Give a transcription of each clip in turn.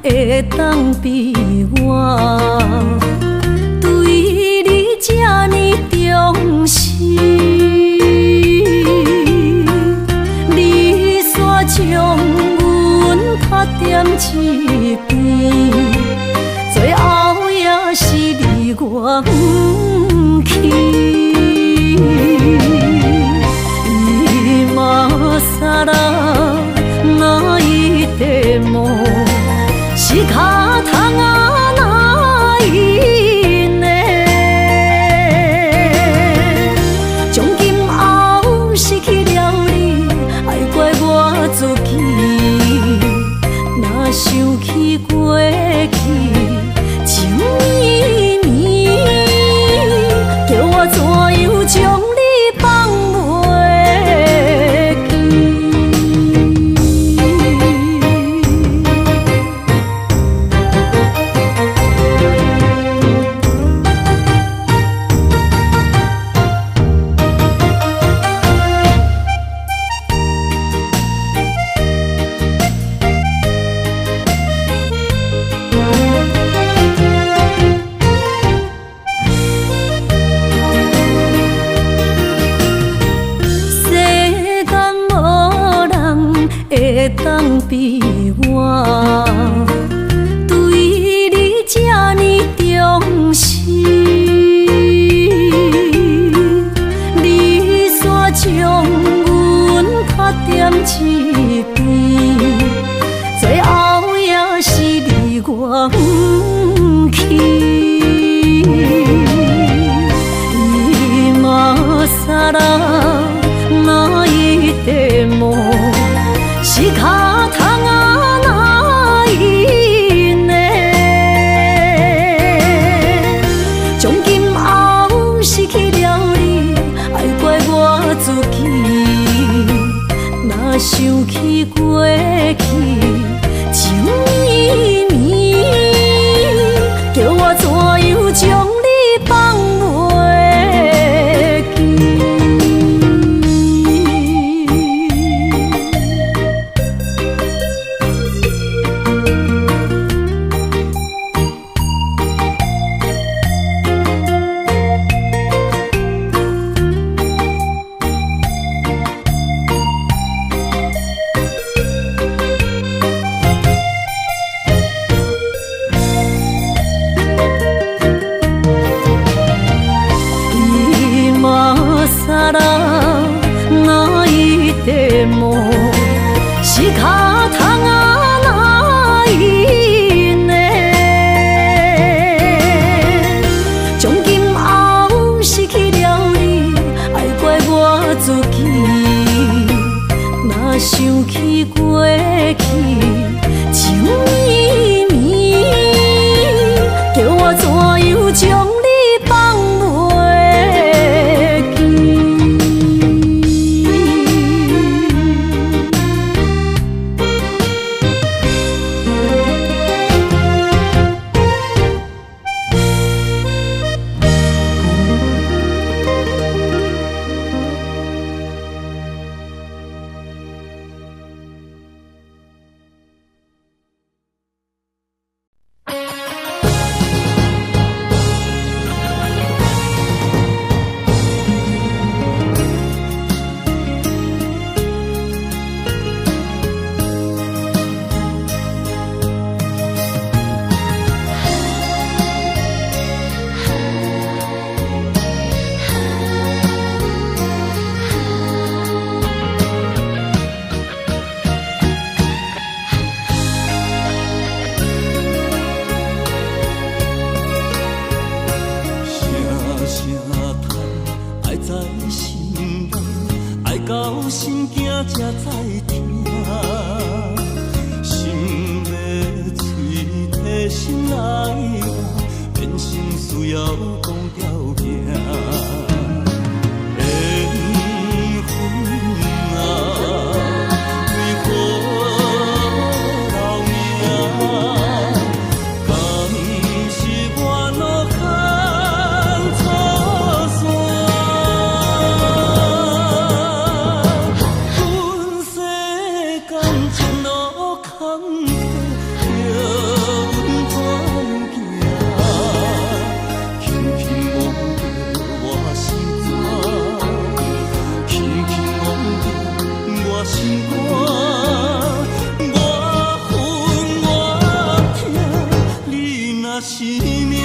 会当比我对你这呢重视？你煞将阮拍点一边，最后也是你我不去。さらないでも仕方がないね。从今后失去了你，爱怪我自己。若想起过去情绵绵，叫我怎样将你放袂？会当比我对你这呢重视？你煞将阮拍点一边，最后也是你我不去。今さらないでも仕方がないね。从今后失去了你，爱怪我自己。若想起过去情绵绵，叫我怎样将你放袂记？さらないでも仕方がないね。从今后失去了你，爱怪我自己。若想起过去情绵绵，叫我怎样将你放袂记？心惊才知听，心要嘴替心来话，变成需要讲条命。缘分啊，为何留名？敢是我路牵错线？阮世间前路坎坷。是命。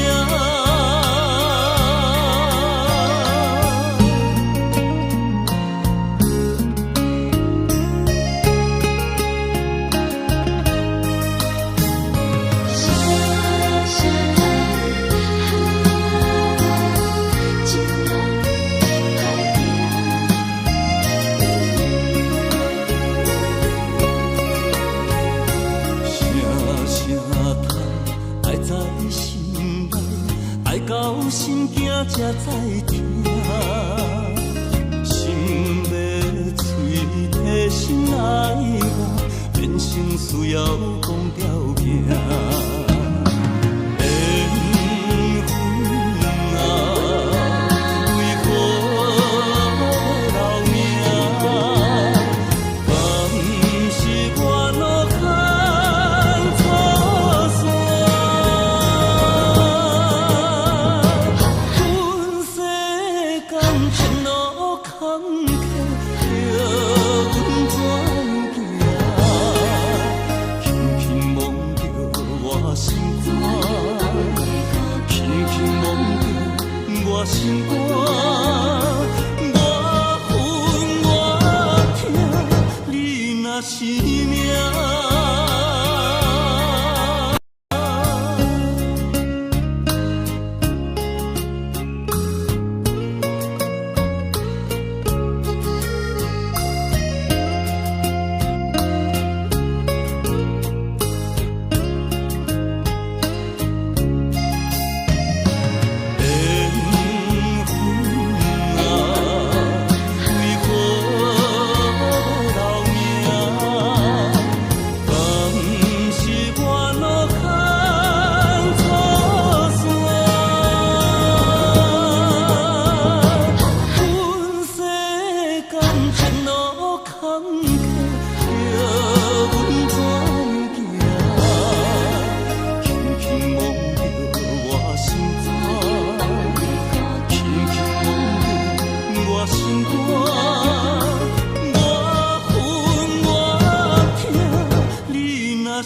到心惊才知听，心要嘴替心爱我，变成需要讲条命。心肝，我恨我痛，你若是命。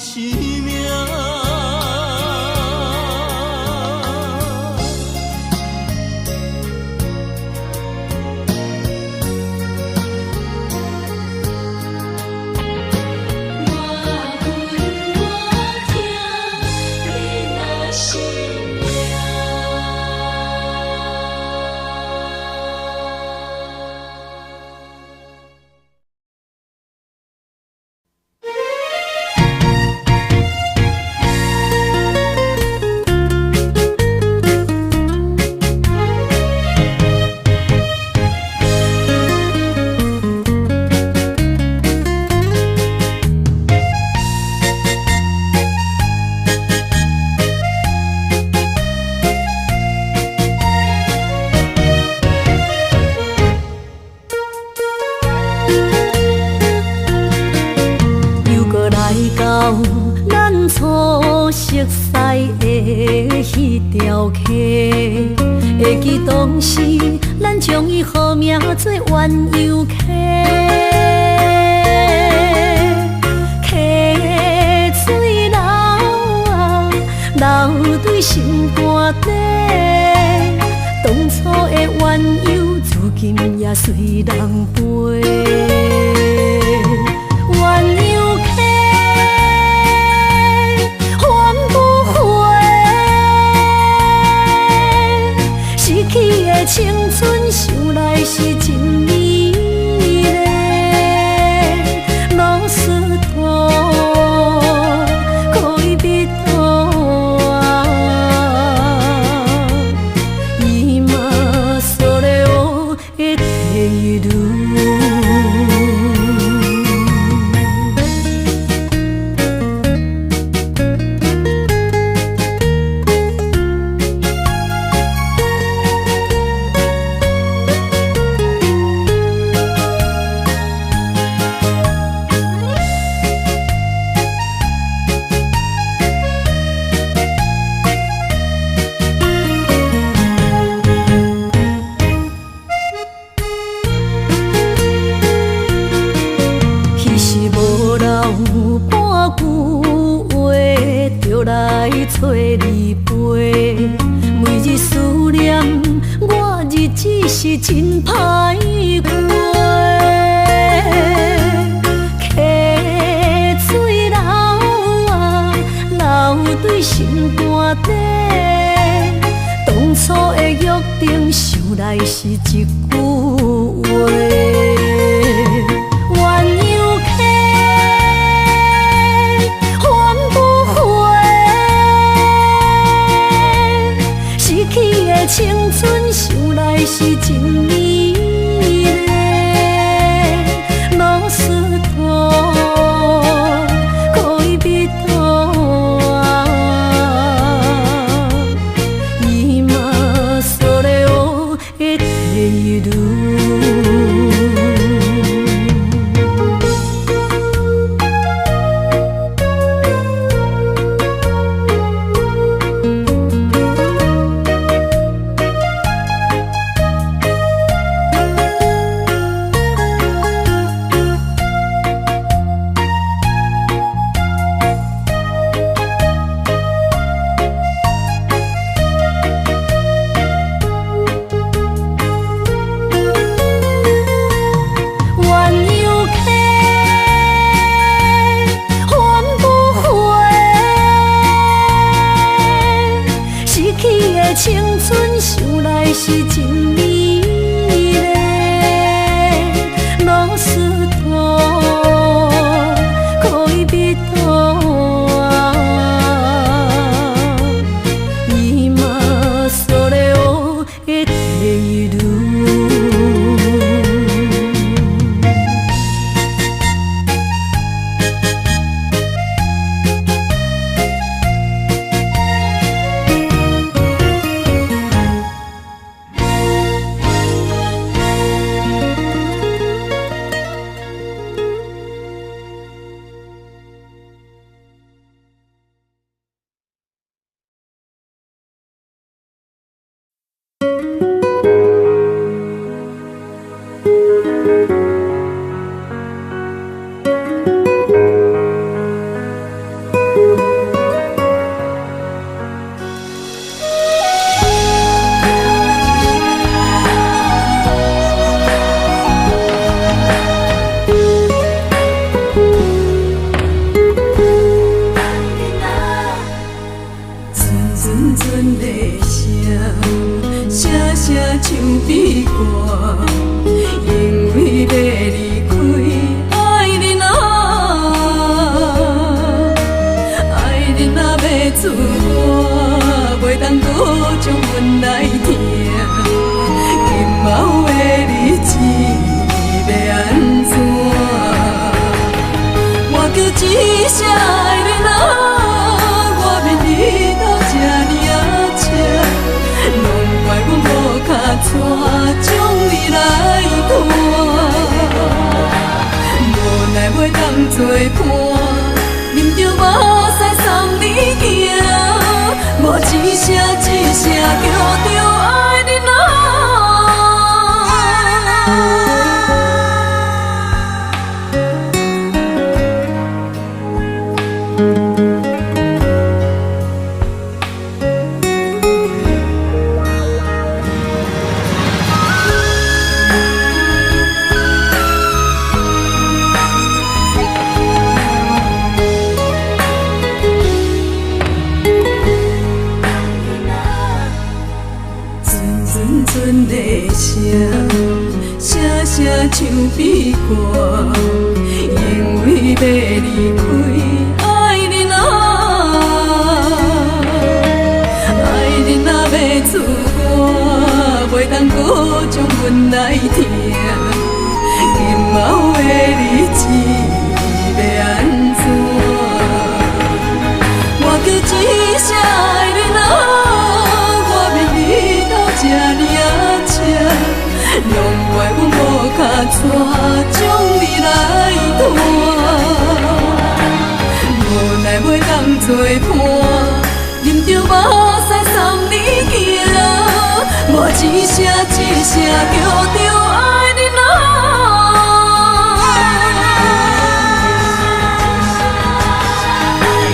是命。咱初熟悉的迄条溪，会记当时咱将伊号名做鸳鸯溪。溪水流啊，流对心肝底。当初的鸳鸯，如今也随人飞。青春想来是真美丽，老师徒可以彼途啊，伊嘛所了的地路。就来找你陪。每日思念，我日子是真歹过。溪水流啊，流对心肝底。当初的约定，想来是一句话。青春想来是真美丽，老师徒可以比多啊，今それを得ている。青春想来是真美丽，老师徒可以比多啊，今それを得ている。做伴，啉着目屎送你行，我一声一声叫着爱你啊。阵的声，声声唱悲歌，因为要离开爱人啊，爱人啊要出我，袂当搁将阮来听，今后的日子要安怎？我叫一声爱人啊。这呢啊车，拢怪阮无脚带将你来拖，无奈袂当作伴，啉着目屎送你行，我一声一声叫着爱你啊。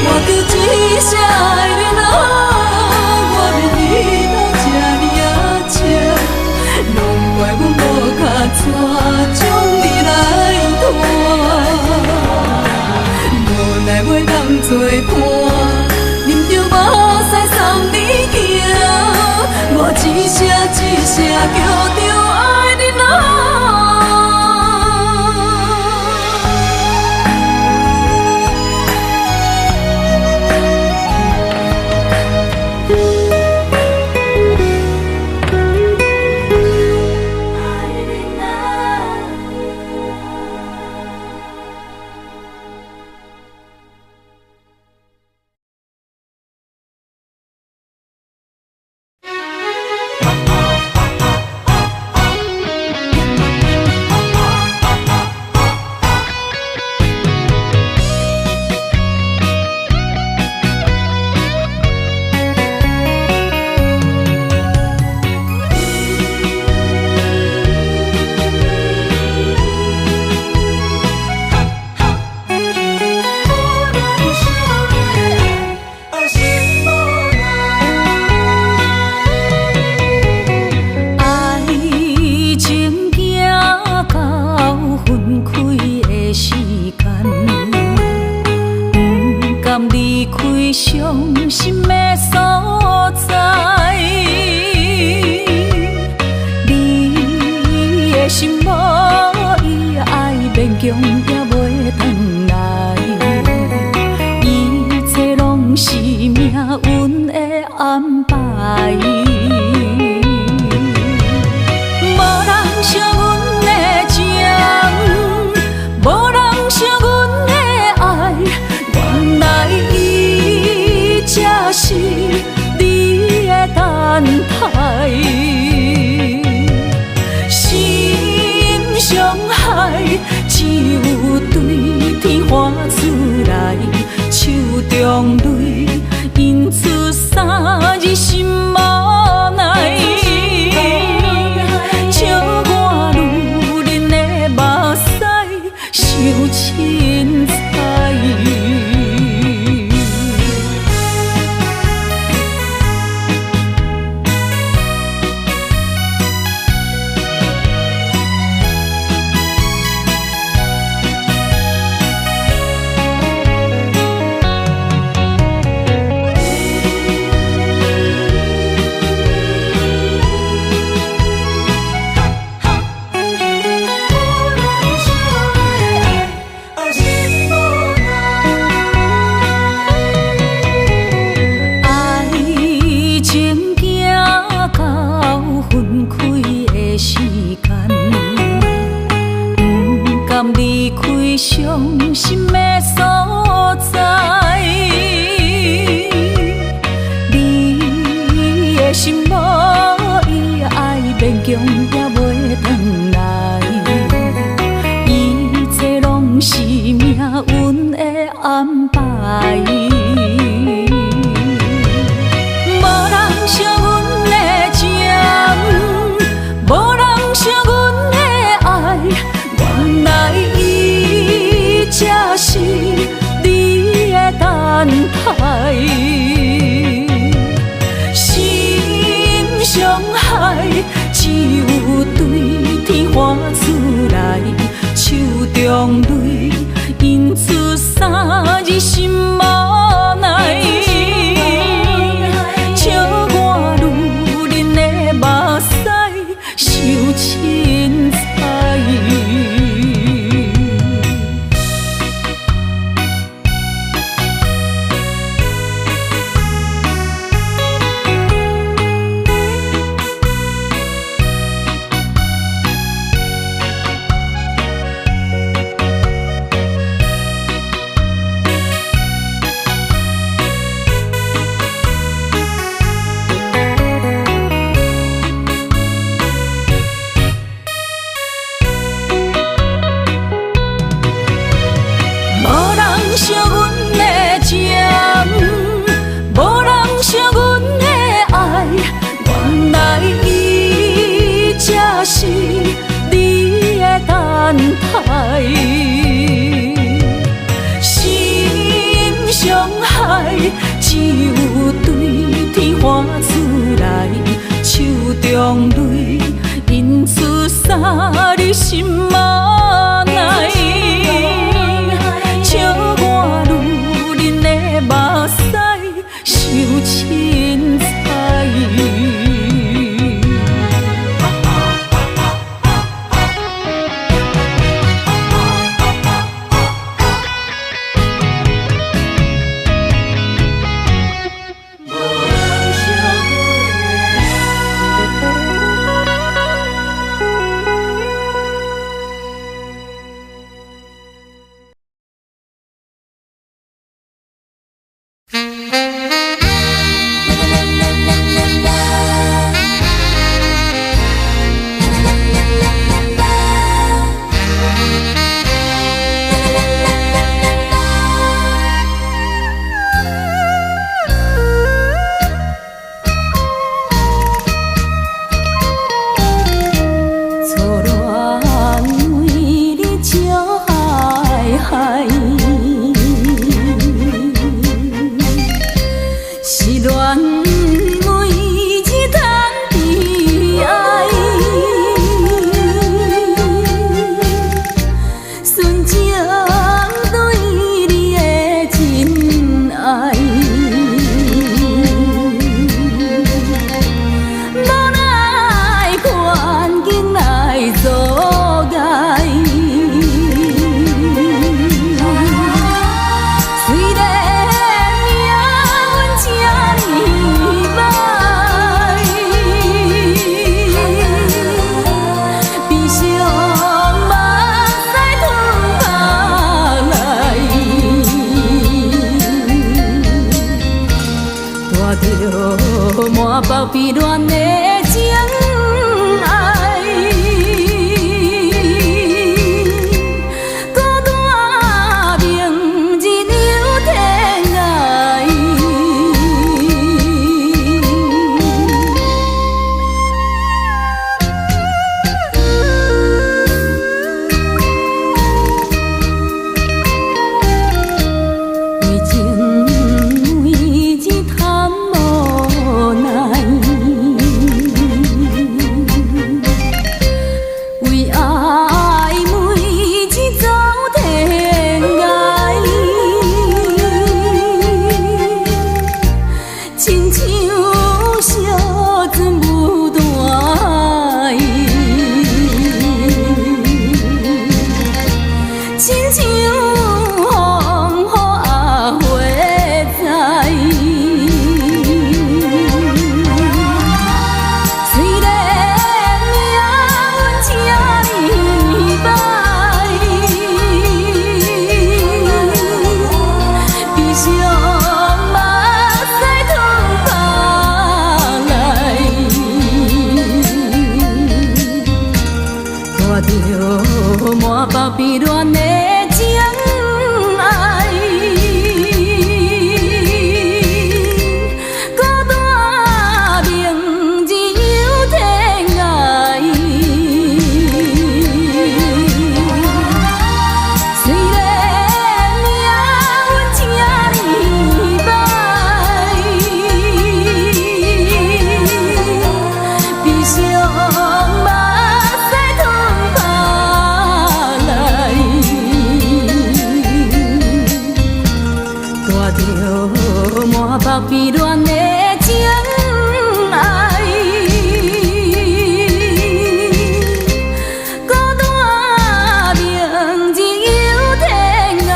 我叫一声。我一声一声叫着爱你啊。伤心的所在，你的心无伊爱勉强也袂转来，一切拢是命运的安排。无人惜阮的情，无人惜阮的爱，原来才是你的等待，心伤害只有对天喊出来，手中泪印出三字心无奈，笑我女人的目屎伤凊彩。伤心的所在，你的心无伊爱勉强也袂转来，一切拢是命运的安排。无人惜阮的情，无人惜阮的爱，原来才是你的等待，心伤害只有对天喊出来，手中泪印出三字心无奈，笑我女人的目屎伤凊彩。惜阮的情，无人惜阮的爱，原来伊才是你的等待，心伤害只有对天喊出来，手中泪印出三字心无奈，笑我女人的目屎伤凊彩。恋每日通悲哀，纯情对你的真爱，无奈环境来阻碍。满腹悲恋的情爱，孤单明日又天涯。为情每日贪无奈。为爱每日走天涯，亲像烧船无大意，亲像风雨啊花栽。满腹悲恋的情爱，孤单明日又天涯。虽然命运请你歹，悲伤目屎吞下来。带着满腹悲恋的情爱，孤单明日又天涯。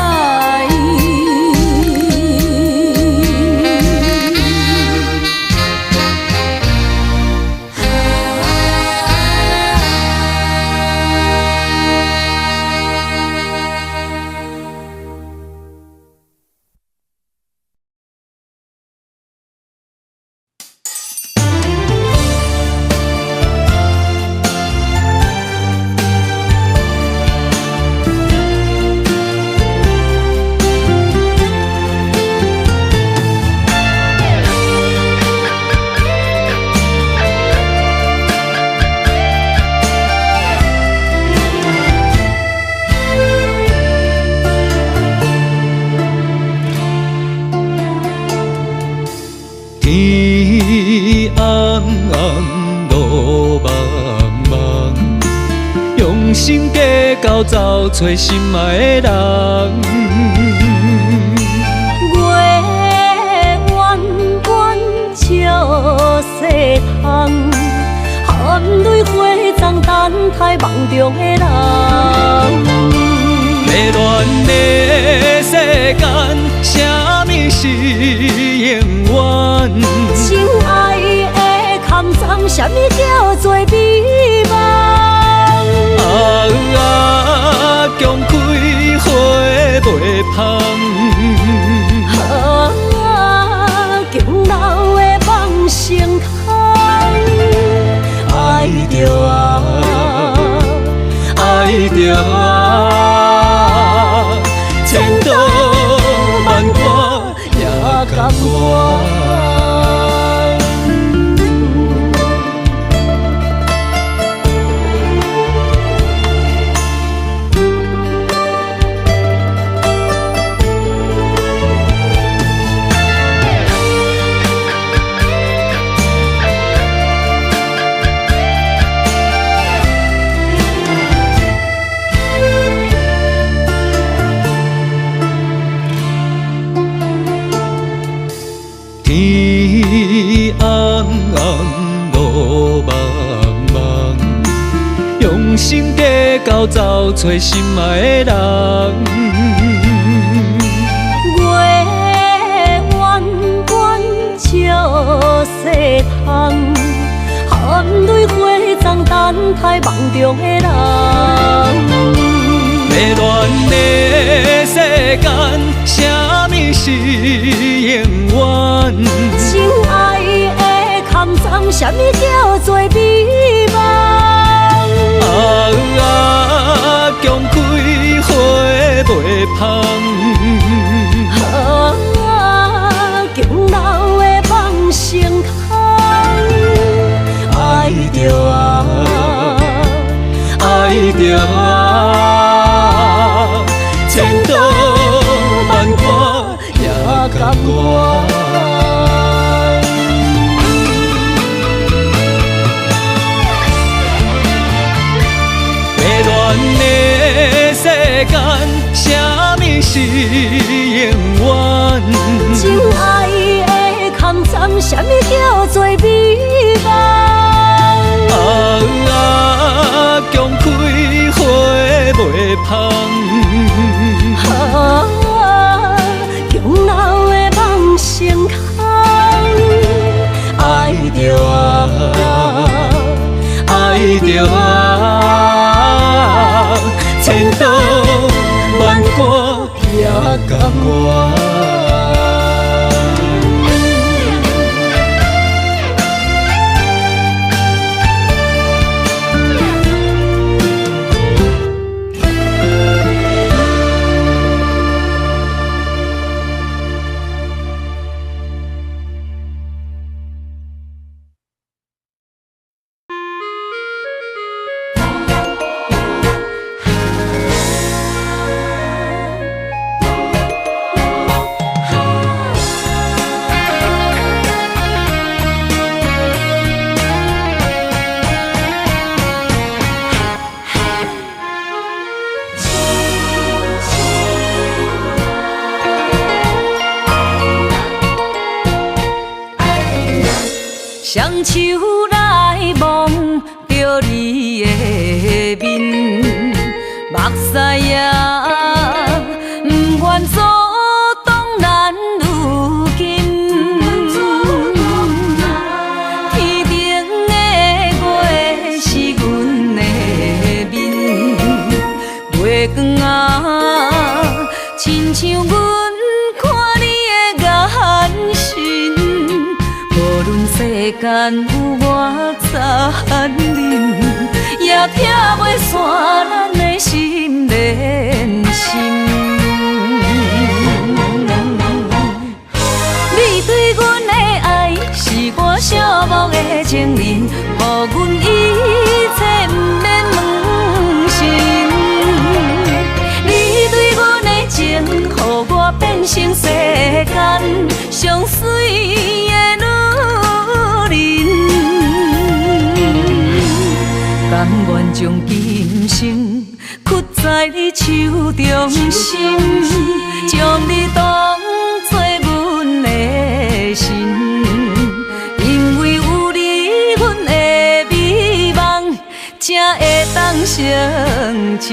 天红红，路茫茫，用心计较找找心爱的人。月弯弯照西窗，含泪花丛等待梦中的人。迷乱的世间，什么是永远？心爱的坎藏，什么叫做美梦？强开花袂芳。强留的梦成空。爱着爱着千刀万剐也甘愿。天红红，路茫茫，用心计较找找心爱的人。月弯弯照西窗，含泪花丛等待梦中的人。迷乱的世间，啥物是永远？心爱的空藏，啥物叫做美梦？强开花袂芳。强留的梦成空，爱着爱着千刀万創也甘愿。迷乱的世间，啥物是永远？真爱的空藏，啥物叫做美梦？强开花袂芳。强留的梦成空，爱着千刀万創也甘愿。双手来摸着你的面，目屎也不愿阻挡咱如今。天顶的月是阮的面，月光啊，亲像阮看你的眼神。无论世间有偌残忍，也拆袂散咱的心连心。你对阮的爱，是我寂寞的情人，予阮一切不免问心。你对阮的情，予我变成世间上水的甘愿将今生屈在你手中心，将你当作阮的神，因为有你，阮的美梦才会当成真。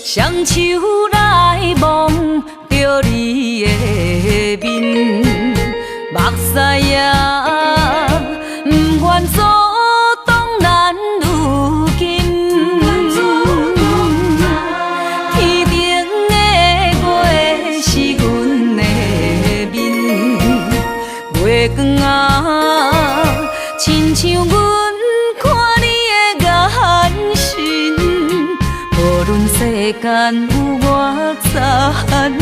双手来摸着你的面，目屎也不愿阻挡咱如今。天顶的月是阮的面，月光啊，亲像阮看你的眼神。无论世间有偌残忍，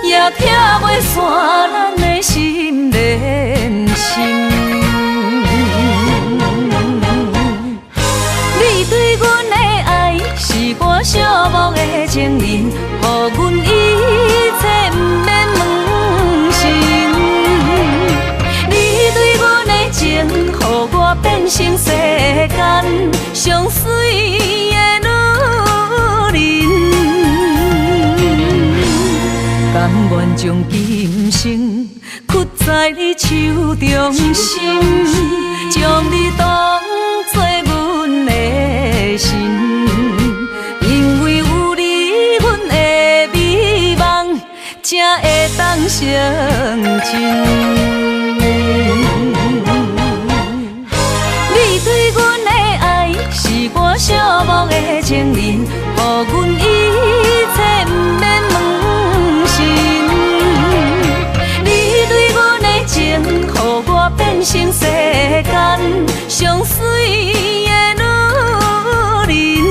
也拆袂散咱的心连心。你对阮的爱，是我将今生屈在你手中心，将你当作阮的神，因为有你，阮的美梦才会当成真。你对阮的爱是我寂寞的情人，予阮一切不免问心。你对阮的情，予我变成世间上水的女人。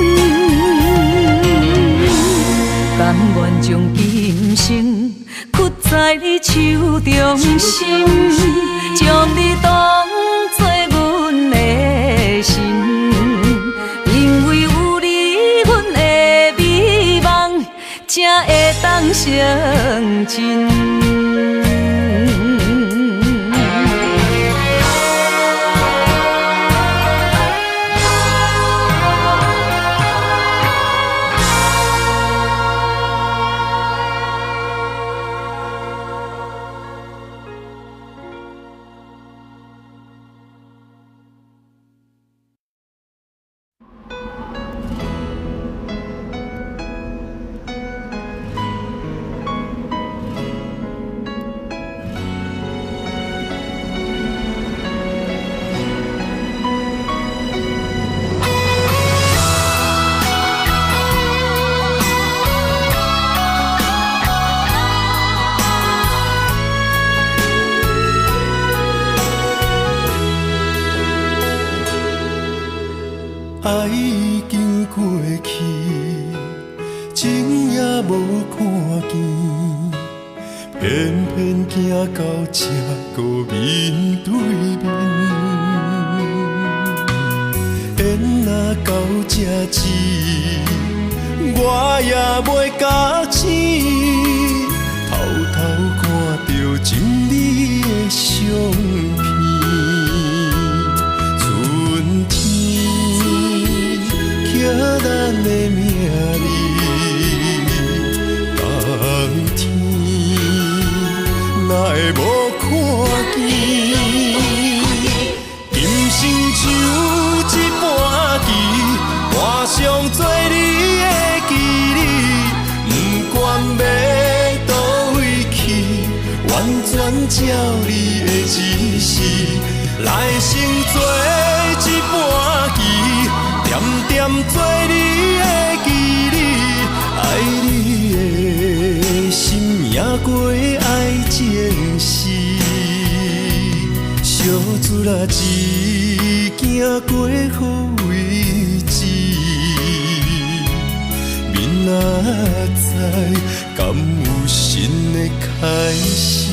甘愿将今生屈在你手中心，将你当作阮的神，因为有你，阮的美梦才会当成真。爱已经过去，情也无看见，偏偏行到这个面对面。缘若到这止，我也袂假醒，偷偷看到情你的相片。寄咱的名字，当天哪会无看见？今生像一盘棋，换上做你的记忆，不管要倒位去，完全照你的指示，来成做一盘棋。点点做你的记忆，爱你的心也过爱情诗，小船啊一行过好位置，明仔载敢有新的开始？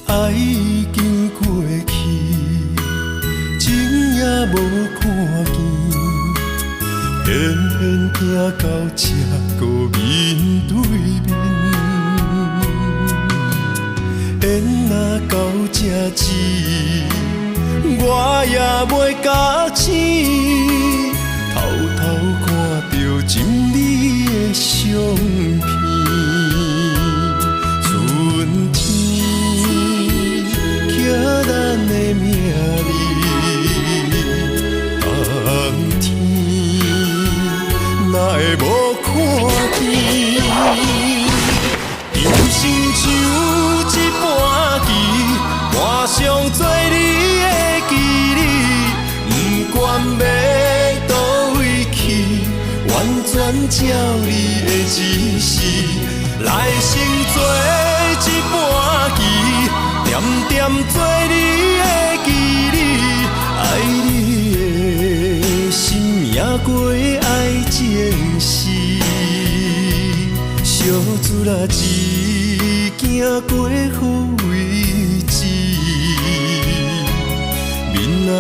爱已经过去，情也无看见，偏偏行到这个面对面。缘若到这止，我也袂假醒，偷偷看到情你的相片。春天。寄咱的名字，当天哪会无看见？今生像一盘棋，换上做你的记忆，不管要倒位去，完全照你的指示，来成做一盘棋。点点做你的记忆，爱你的心也过爱情诗，小小子啦，一行过好位置，明仔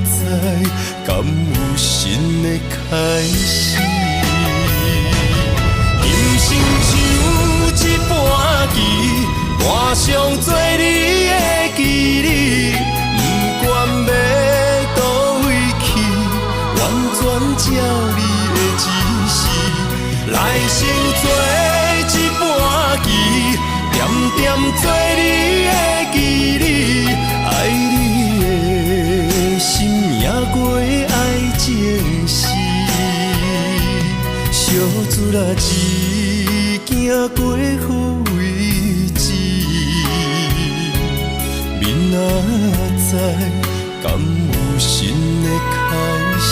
载敢有新的开始？人生像一盘棋，换上做你的记忆，不管要倒位去，完全照你的指示。来生做一盘棋，点点做你的记忆，爱你的心也过爱情诗。小子啦，一行过好位置，明仔载敢有新的开始？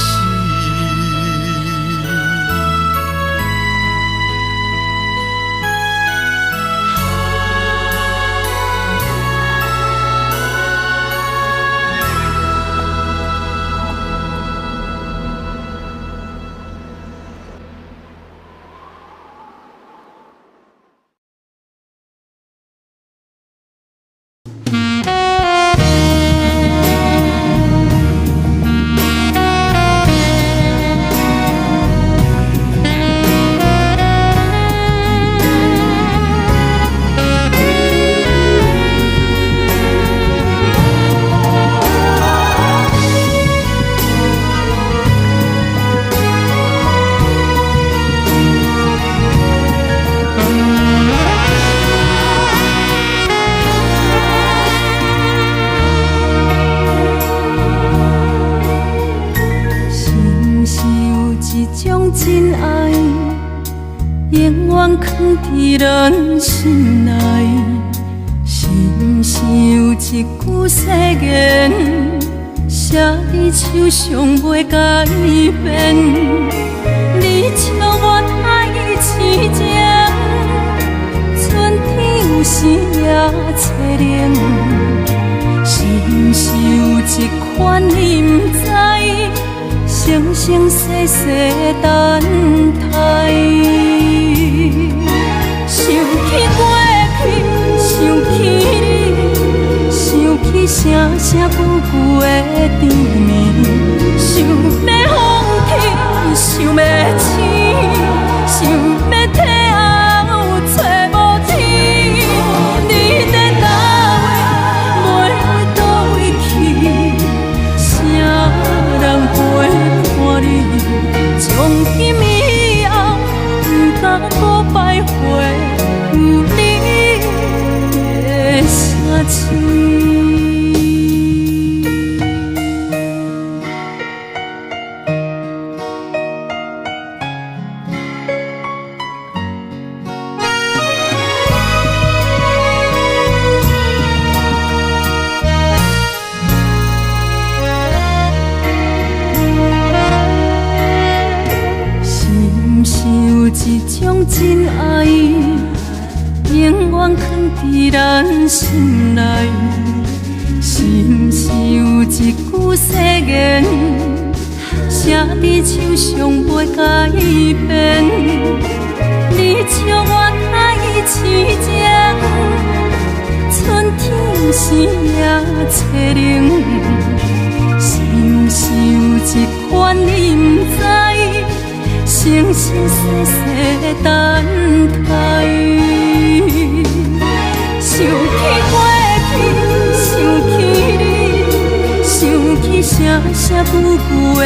咱心内，是毋是有一句誓言，写伫手上袂改变？你笑我爱痴情，春天有时也凄冷，是毋是有一款你毋知，生生世世等待？想起过去，想起你，想起声声句句的甜蜜，想要放弃，想要醒，想要退后找无天。你在哪位？袂倒位去？谁人陪伴你？从今以后，不敢再徘徊。有你的城市。是毋是有一种真爱？永远藏伫咱心内，是毋是有一句誓言，写伫手上袂改变？你笑我太痴情，春天有时也凄冷，是毋是有一款你毋知，生生世世等待？想起过去，想起你，想起声声句句的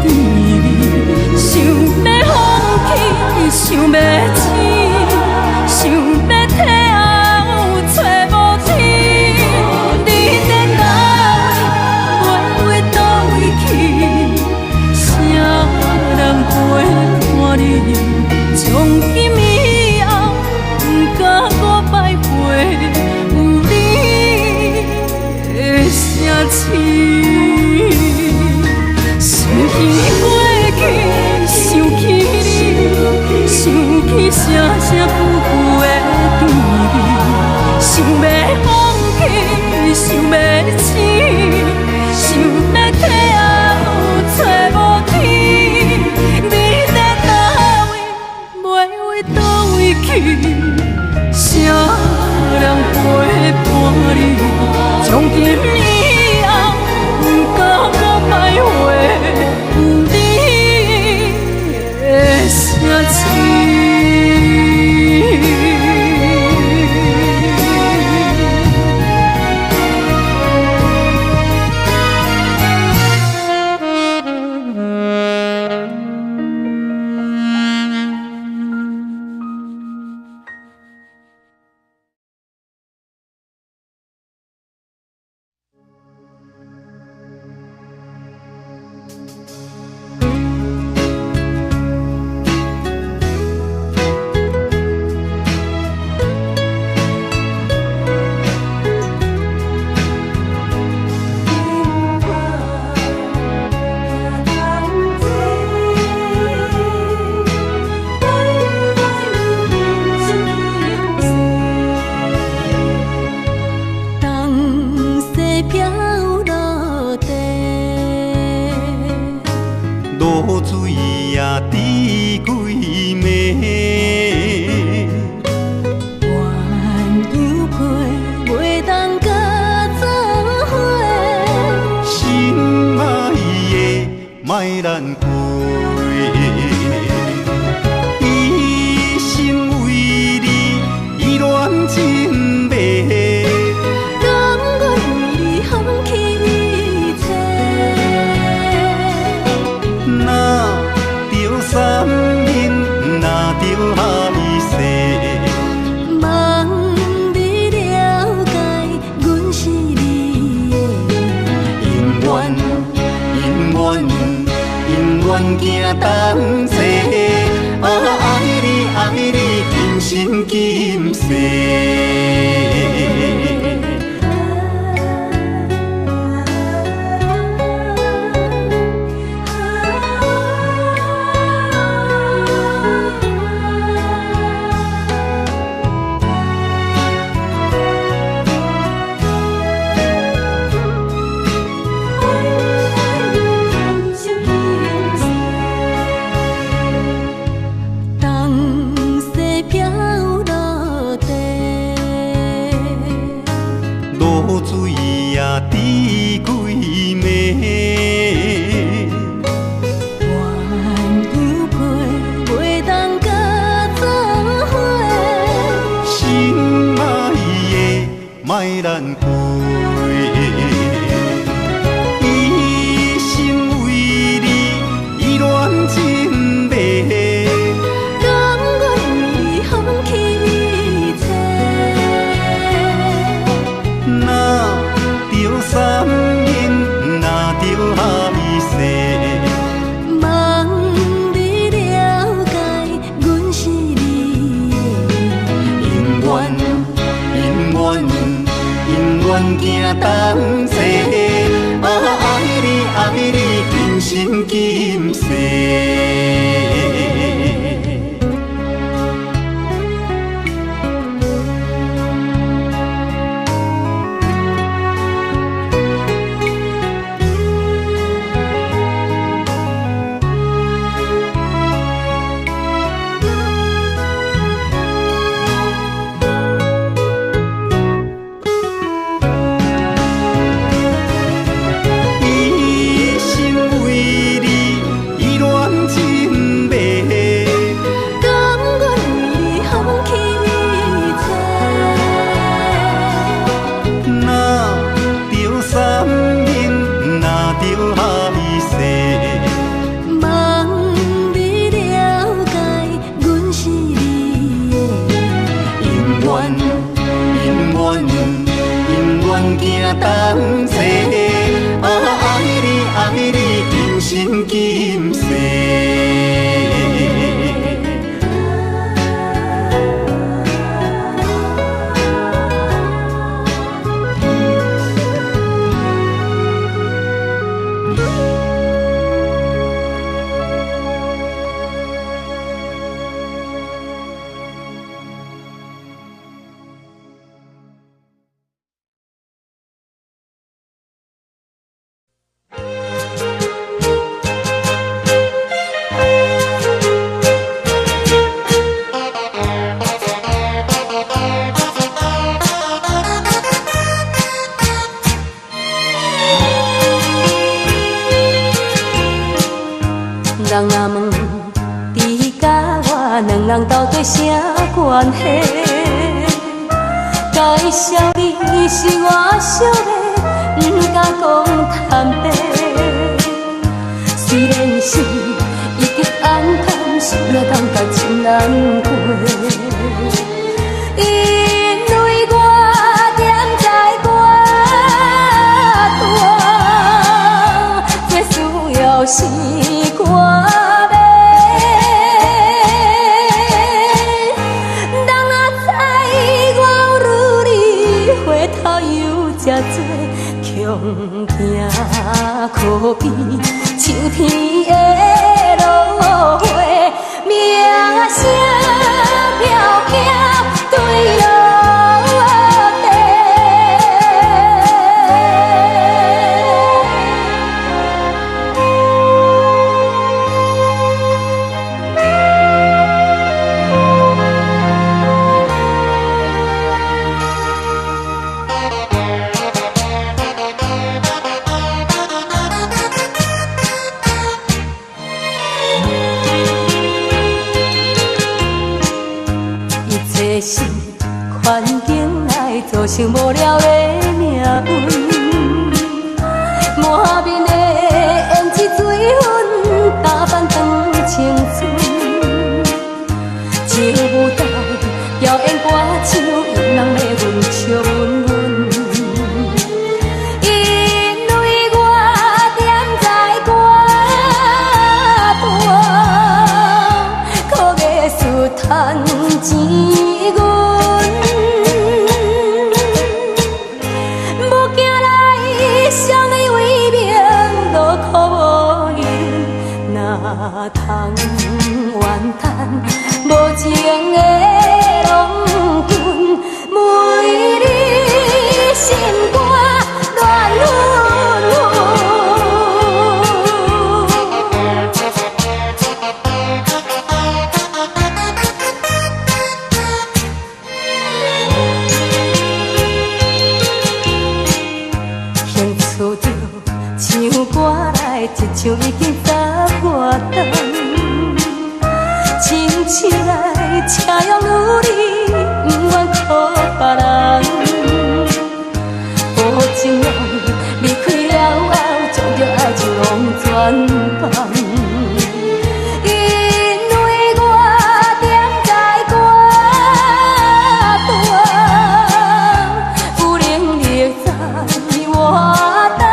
甜蜜，想要放弃，想要醒，想要退后找无天。你在哪位？袂倒位去？谁人陪伴你？从今以后，不敢再徘徊。有你的城市，想起过去，想起你，想起声声句句的甜蜜，想要放弃，想要醒，想要退后找无天。你在哪位？袂为倒位去？露水也滴几暝，鸳鸯配袂当甲做伙，心爱的莫难过，一生为你意乱情迷。甘愿为你放弃一切。若着三年，若着下一世，望你了解，阮是你的，永远行同齐。爱你，今生今世。两人斗底啥关系？介绍你是我惜的，不敢讲坦白。虽然是一直暗淡，心内感觉真难过。因为我踮在我大，最需要是我要。人若知我有你，回头又这多，强行可比秋天的落花，名声飘飘对落地。是环境来造成无聊的命运，满面的胭脂水粉，打扮当青春。唱舞台表演歌唱，因人要阮笑阮阮。因为我踮在我大，靠艺术赚钱。通怨叹无情的郎君，每日心肝乱纷纷。兴趣着唱歌来，一唱已经10外冬。亲像来车用努力，不愿靠别人。无情人离开了后，将着爱情拢全放。因为我踮在我大，有能力在我大。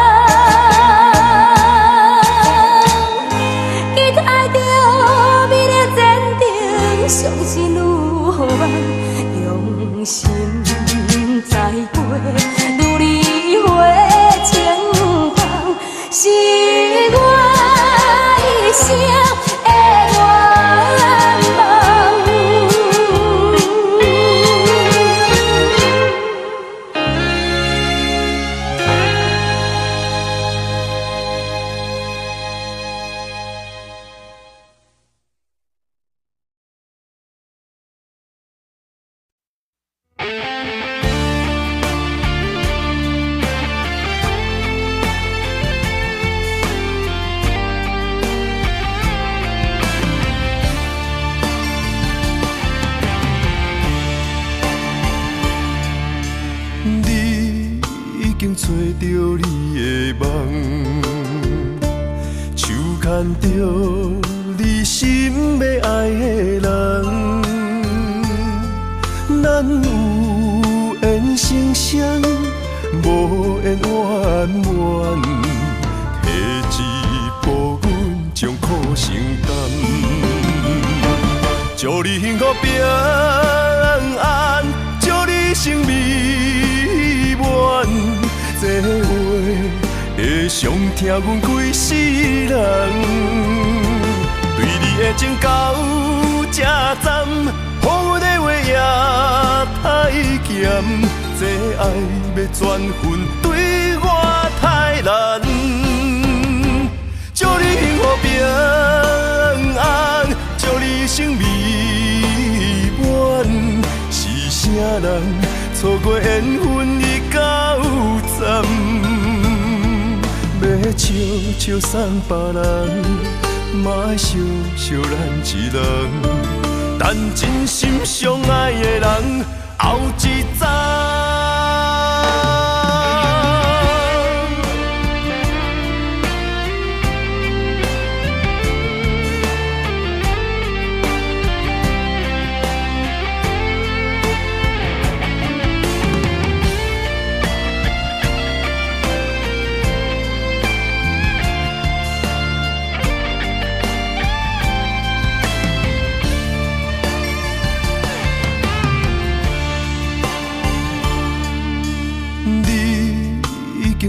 相信有好梦，用心栽培，如你花情芳，是我一生的愿望。找着你的梦，手牵着你心要爱的人，咱有缘成双，无缘怨怨，提一步阮将苦承担，祝你幸福平安，祝你生美满。这话会伤疼阮规世人，对你的情到这站，好阮的话也太咸，这爱要转分对我太难。祝你幸福平安，祝你生美满，是啥人错过缘分已到站，要笑笑送别人，嘛爱惜惜咱一人。但真心相爱的人后一早。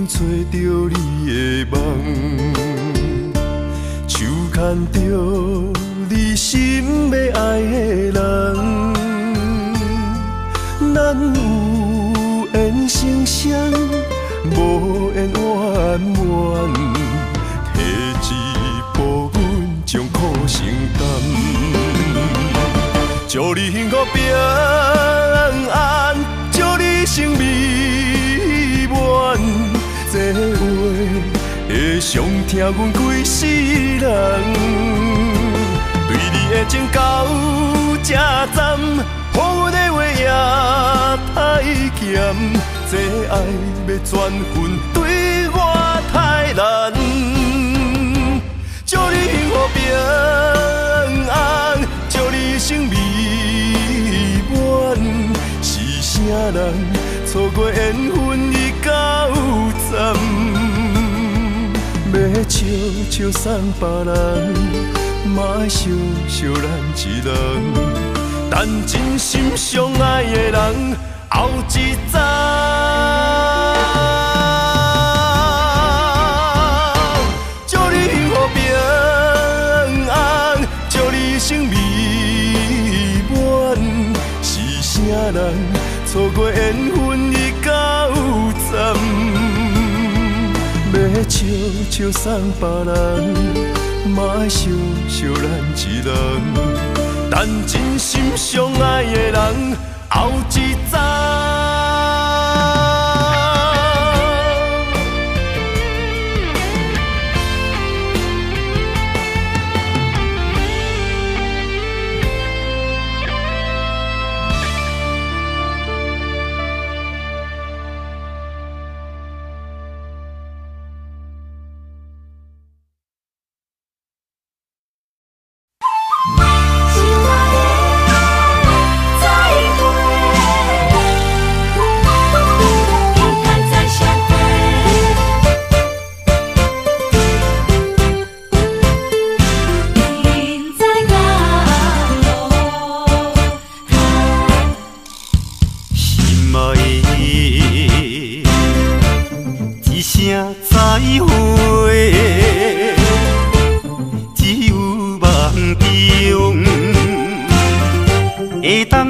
找着你的梦，手牵着你心要爱的人，咱有缘成双，无缘圆满，提一步阮将苦承担，祝你幸福平安，祝你生美满。这话会伤疼阮规世人，对你的情到这站，好阮的话也太咸，这爱要转分对我太难。祝你幸福平安，祝你生美满，是啥人错过缘分已到站，要笑笑送别人，嘛爱惜惜咱一人。但真心相爱的人后一早。祝你幸福平安，祝你生美满，是啥人错过缘分已到站，要笑笑送别人，嘛爱惜惜咱一人。但真心相爱的人后一早。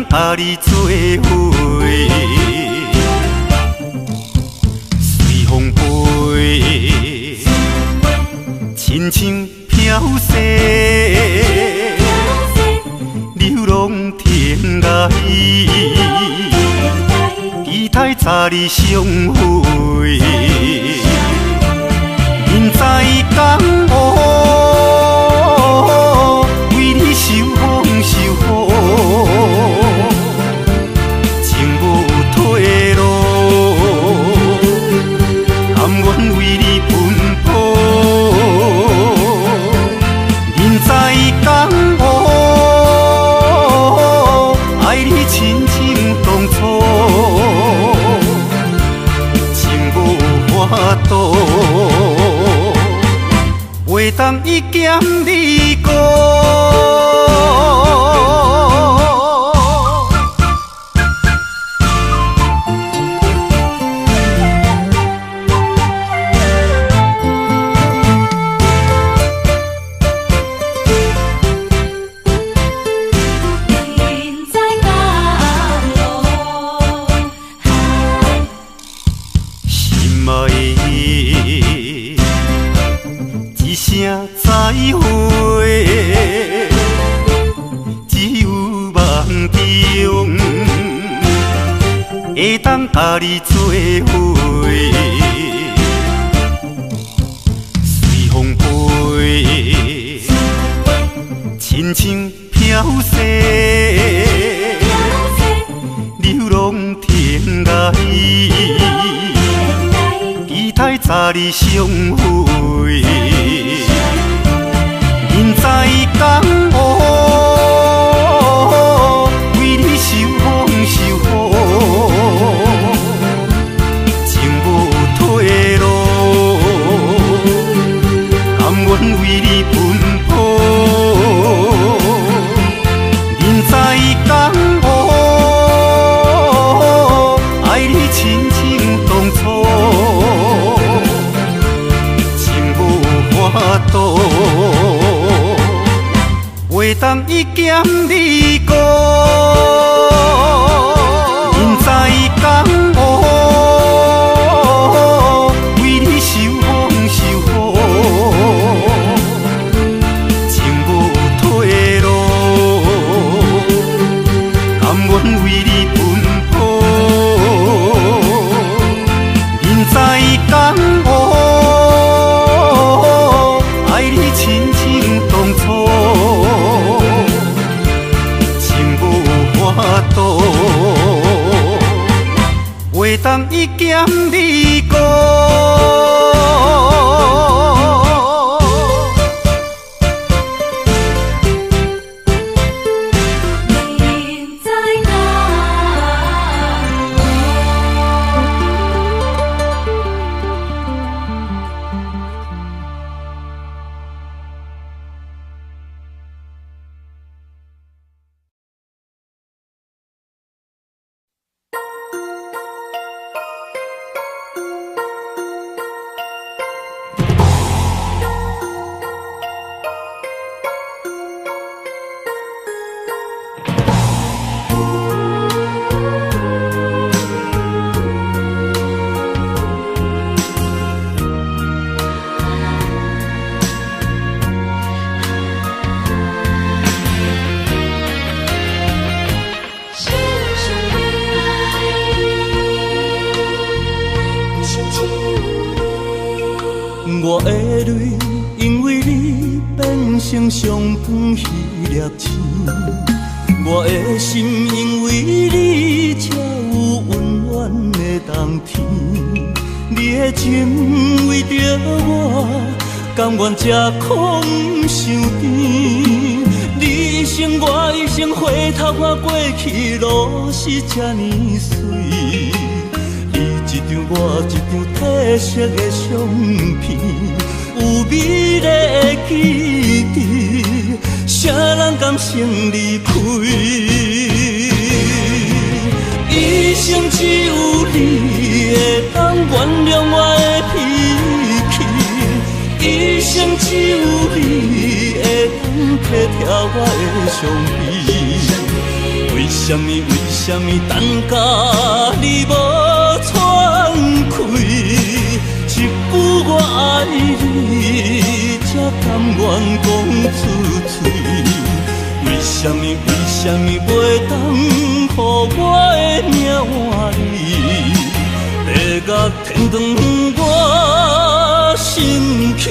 甲你做伙，随风飞，亲像飘逝，流浪天涯，期待早日相会，明知江湖为你受风受雨。袂当伊嫌你孤，心爱的。一声再会，只有梦中会当甲你做伙，随风飞，亲像飘逝。期待早日相会。人在江湖，为你受风受雨，情无退路，甘愿为你奔波。人在江湖，爱你亲像当初，情无法度。袂当一剑你过，人在江湖，为你受风受雨，情无退路，甘愿为你奔波。人在江湖，爱你亲像当初。袂当一剑你过。我的泪因为你变成上长彼粒星，我的心因为你才有温暖的冬天。你的情为着我，甘愿吃苦不伤甜。你一生我一生，回头看过去路是这呢水。一张我一张褪色的相片，有美丽的记忆，谁人甘心离开？一生只有你会当原谅我的脾气，一生只有你会当体贴我的伤悲。为什么等甲你无喘气？一句我爱你，才甘愿讲出嘴。为什么袂当予我的命换你？地甲天长我心去。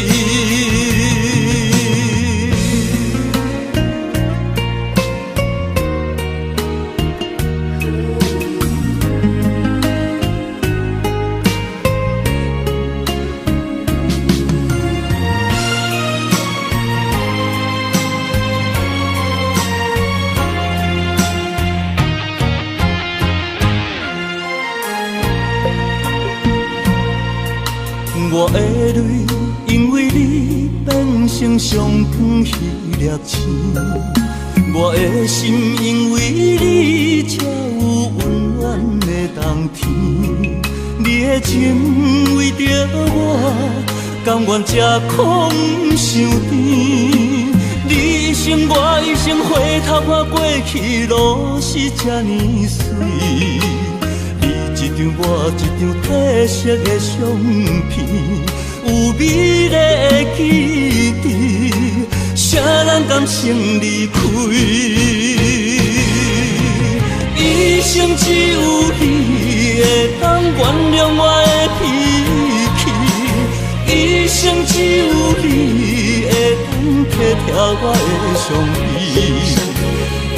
我的泪因为你变成上长彼粒星，我的心因为你才有温暖的冬天。你的情为着我，甘愿吃苦不伤甜。你一生我一生，回头看过去路是这呢水。一张我一张褪色的相片，有美丽的记忆，谁人甘心离开？一生只有你会当原谅我的脾气，一生只有你会当体贴我的伤悲。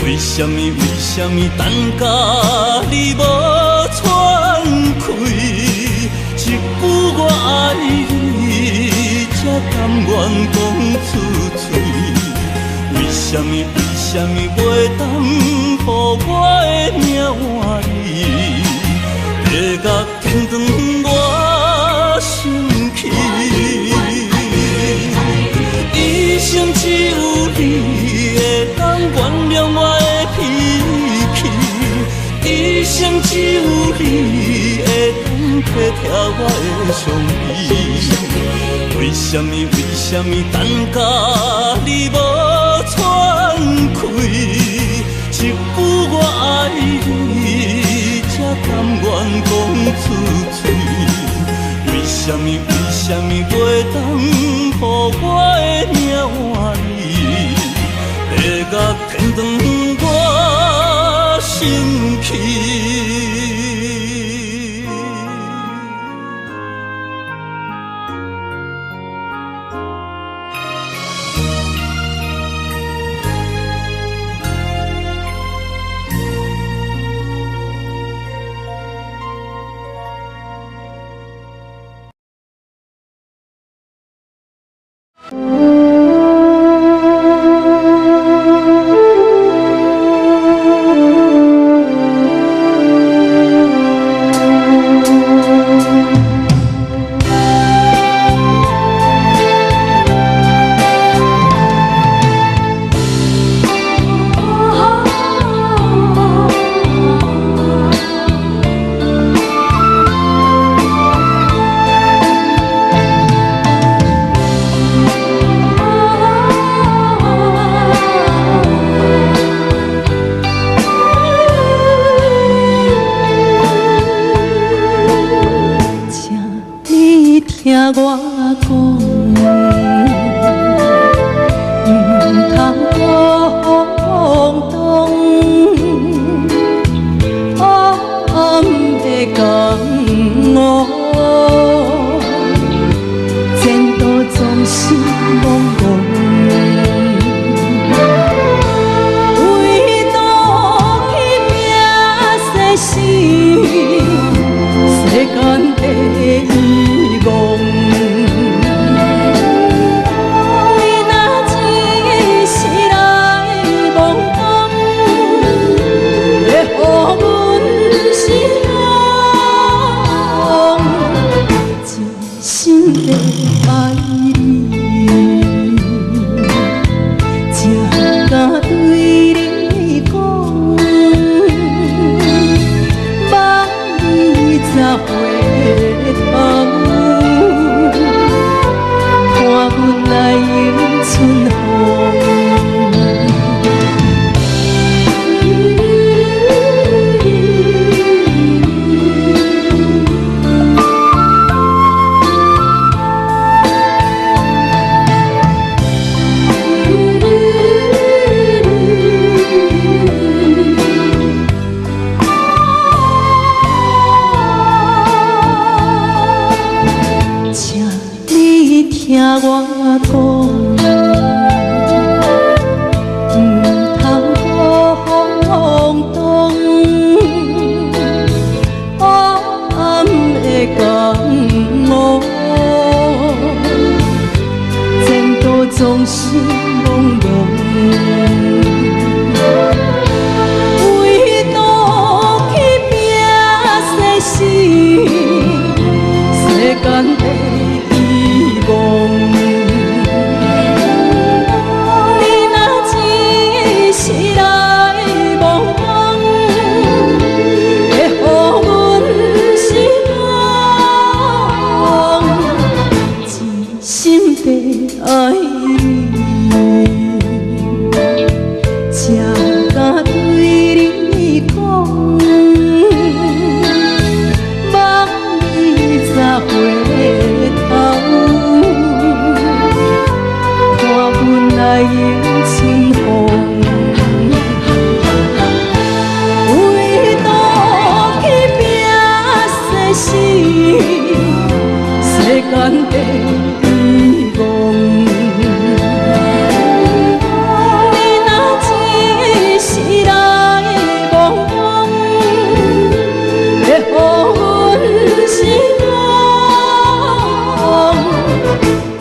为什么等甲你无喘甘愿讲出嘴？为什么袂当予我的命换你？月甲天长我生气，一生只有你会当原谅我的脾气，一生只有你会当体贴我的伤悲。为什么等甲你无喘气？一句我爱你，才甘愿讲出嘴。为什么袂当予我的命换你？会甲天长我生气。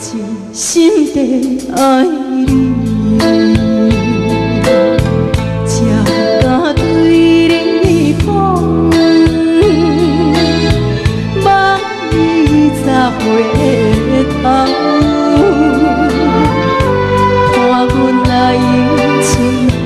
情爱你，才敢对你讲，捌伊10岁头，看阮来迎春风。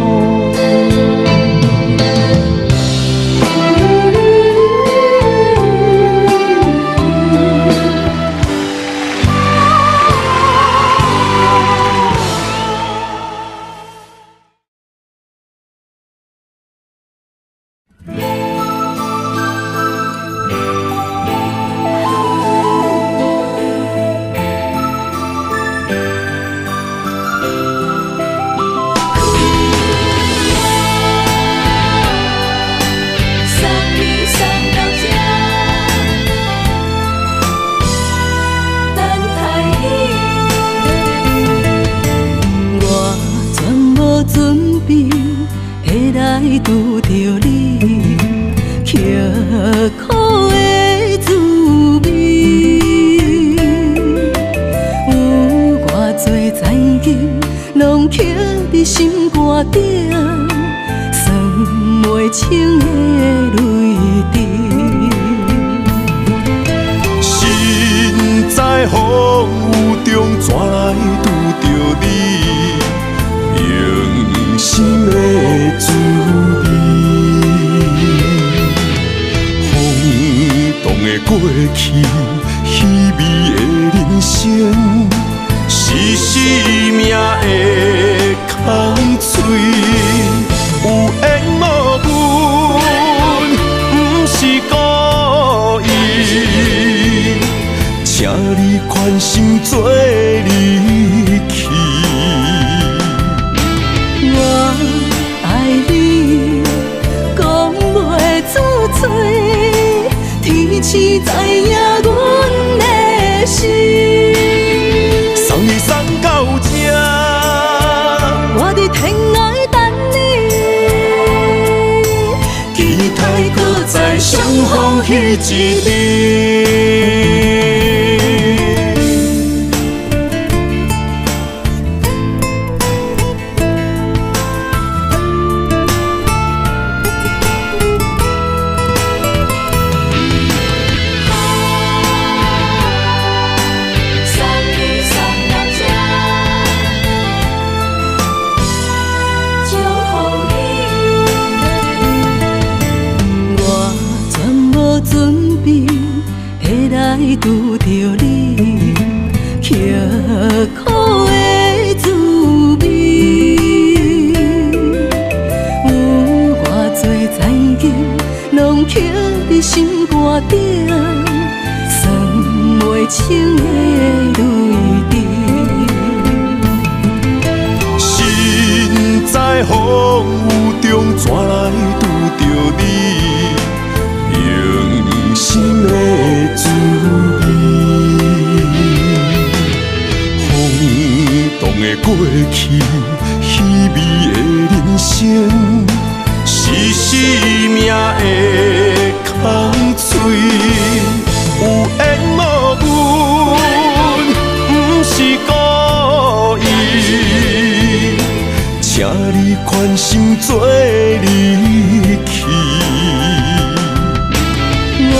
拄着你，刻苦的滋味，有偌多灾情，拢刻伫心肝顶，算袂清的泪滴。身在风雨中，怎来拄着你？用心的滋味，风动的过去，稀微的人生，是生命的空嘴，有缘无分，不是故意，请你宽心做离去。我爱你，讲袂出嘴，天赐知影阮的心。送你送到这，我伫天涯等你，期待搁再相逢彼一日。拄着你，刻苦的滋味，有偌多灾情，拢刻伫心肝顶，算袂清的泪滴。身在风雨中，怎来拄着你？用心的滋味，风动的过去，稀微的人生，是生命的空嘴，有缘无分，不是故意，请你宽心做离去。我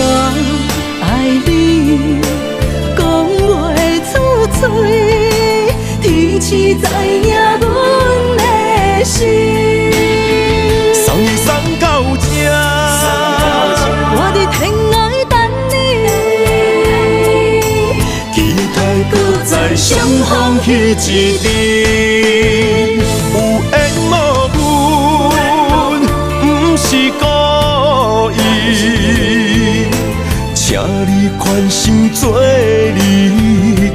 爱你，讲袂出嘴，天赐知影阮的心。送你送到这，我伫天涯等你，期待搁再相逢彼一日。有缘无分，不是故意，请你宽心做离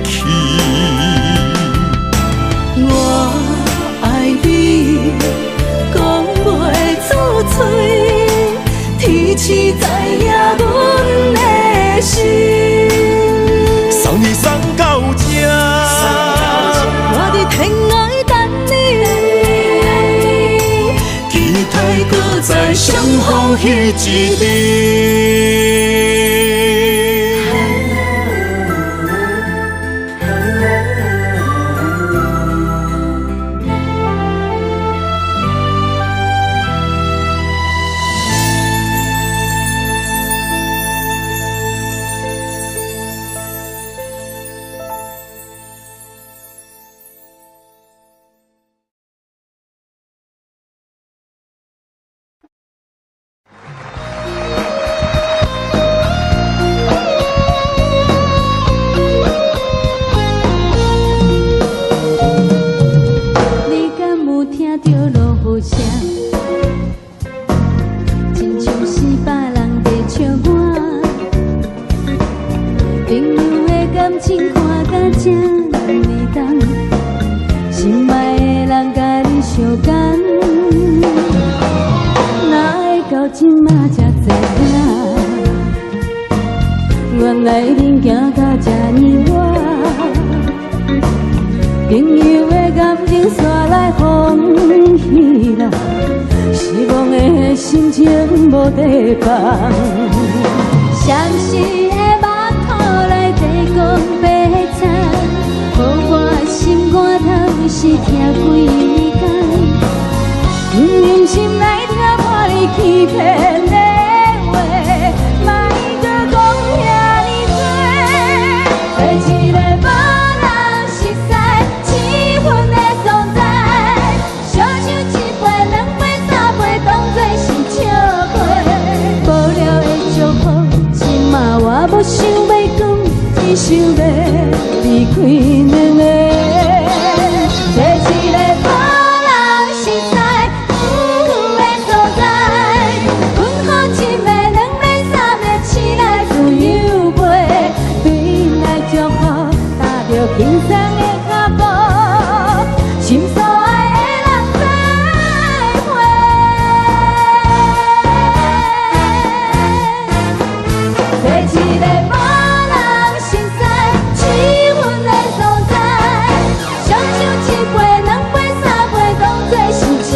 去。我爱你，讲袂出嘴，天赐知影阮的心。送你送到这，我伫天涯等你，期待搁再相逢彼一日。情看甲这呢重，心爱的人甲你相共，哪会到今仔才知影？原来恁行到这呢远，朋友的感情煞来风雨啦，失望的心情无地放。相思的目眶内底讲悲惨，予我心肝头是疼几天，用心来听看你欺骗的话，莫搁讲遐尼多。在一个无人熟悉气氛的所在，小酒一杯、两杯、三杯，当作是笑话。无聊的祝福，今嘛我无想要讲，只想要离开两个。在一个无人熟悉呜呜的所在，阮好一暝、两暝、三暝，醒来自由飞。对因来祝福，踏着轻松的脚步，心所爱的人再会。在一个无人熟悉气氛的所在，小酒一杯、两杯、三杯，当作是笑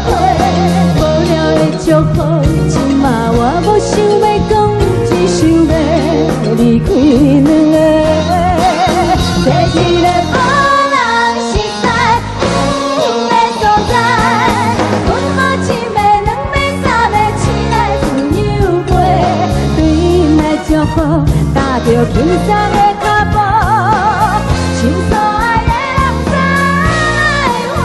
话。无聊的祝福，今嘛我无想要讲，只想要离开两个。在一个无人熟悉呜呜的所在，阮好一暝、两暝、三暝，醒来自由飞。对因来祝福，踏着轻松的脚步，心所爱的人再会。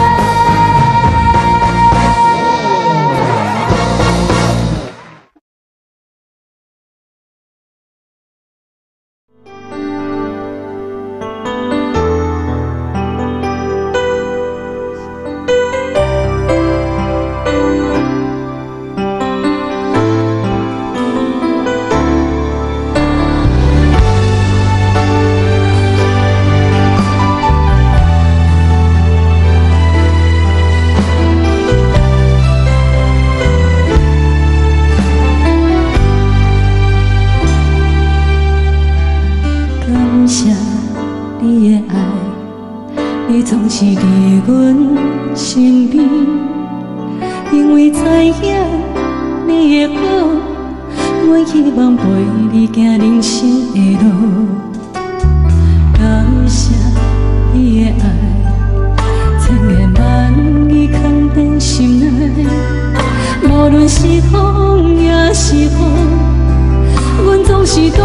感谢你的爱，你总是伫阮身边，因为知影你的好，阮希望陪你行人生的路。感谢你的爱，千言万语藏在心内，无论是风也是雨，阮总是跟着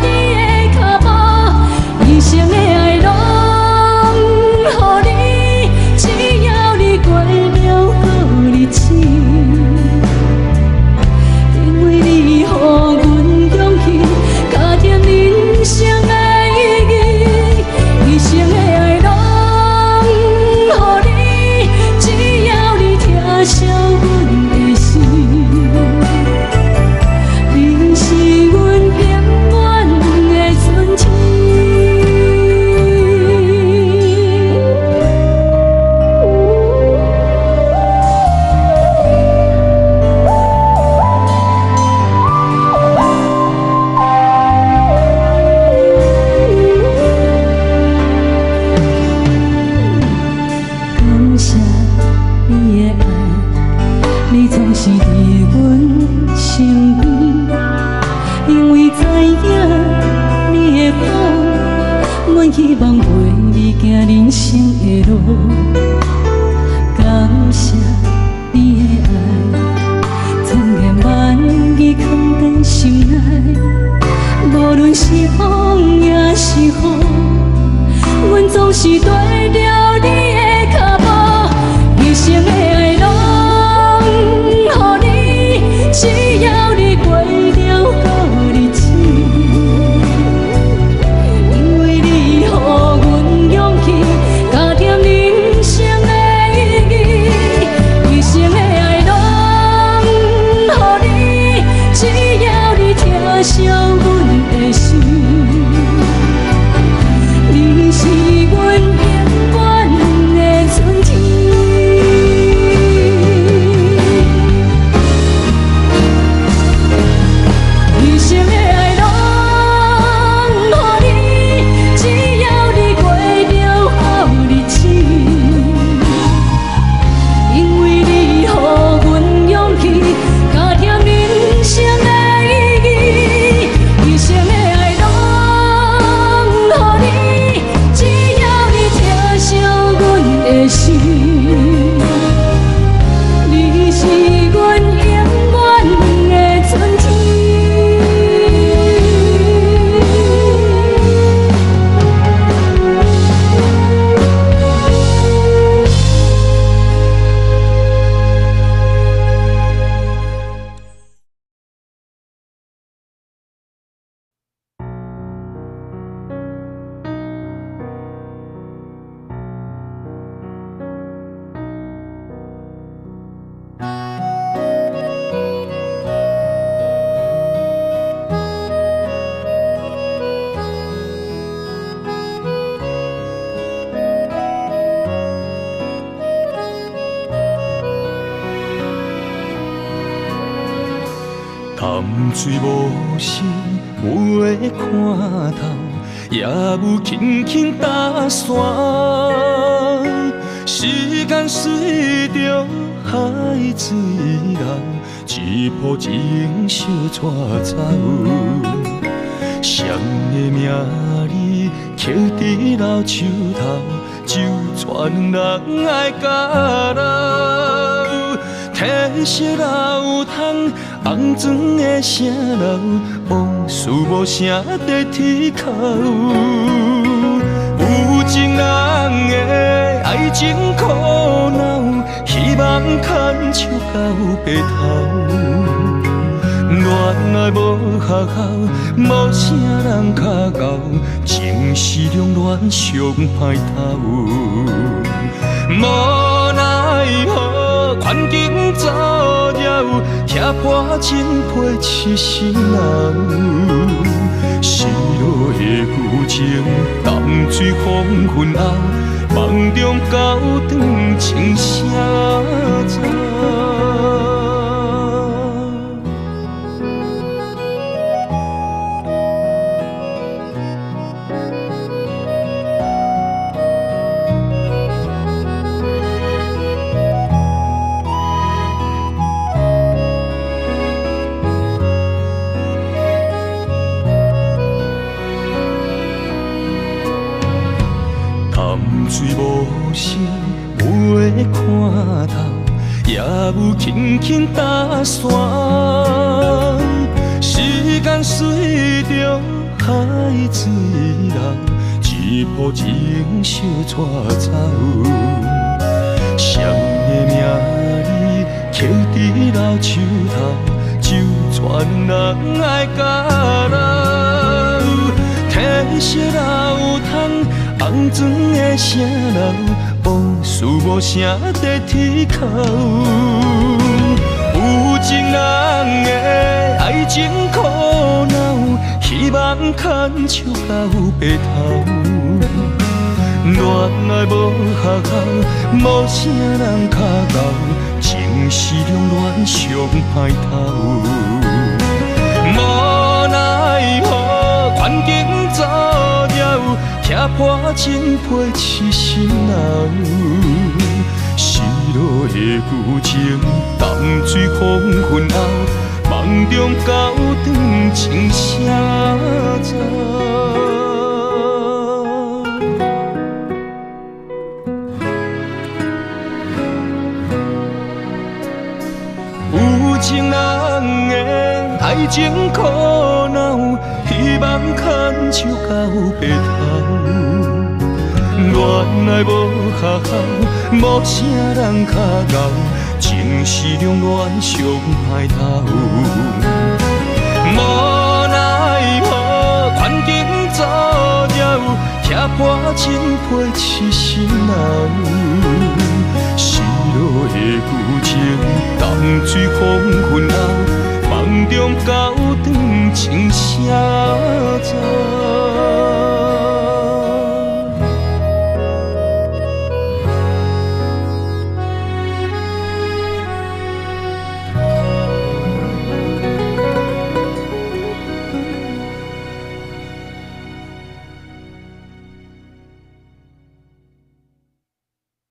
你的脚步，一生的爱拢予你，只要你过了好日子，因为你予阮勇气，加添人生的意义，一生的爱拢予你，只要你疼惜阮的心。你是阮永远的春天。感谢你的爱，你总是伫阮身边，因为知影你的好，阮希望陪你行人生的路。感谢你的爱，千言万语藏在心内，无论是风也是雨，阮总是跟着你的脚步，一生的爱拢予你，只要你过了好日子，因为你予阮勇气，加添人生的意义，潭水无声，袂看透，也有轻轻打散。时间随着海水流，一步情相带走。谁的名字刻伫老树头，就全人爱甲留。褪色老窗，红砖的城楼，往事无声在天口。有情人的爱情苦恼，希望牵手到白头。恋爱无学校，无啥人较敖，情是两恋上歹头。无奈何，环境造谣，拆破真配痴心人。失落的旧情，淡水黄昏后，梦中高长情声走。水无声，袂看透，也有轻轻打散。时间随着海水流，一步情相带走。谁的名字刻伫老树头，就全人爱甲留。褪色老窗，红砖的城楼，往事无声在天口。有情人的爱情苦恼，希望牵手到白头。恋爱无学校，无啥人较敖，情是两恋上歹头。无奈何，环境造谣，拆破真配痴心人。失落的旧情，淡水黄昏后，梦中高长情声走。有情人的爱情苦恼，希望牵手到白头。恋爱无学校，无啥人较敖，情是两恋上歹头。无奈何，环境造谣，拆破真配痴心人。失落的旧情，淡水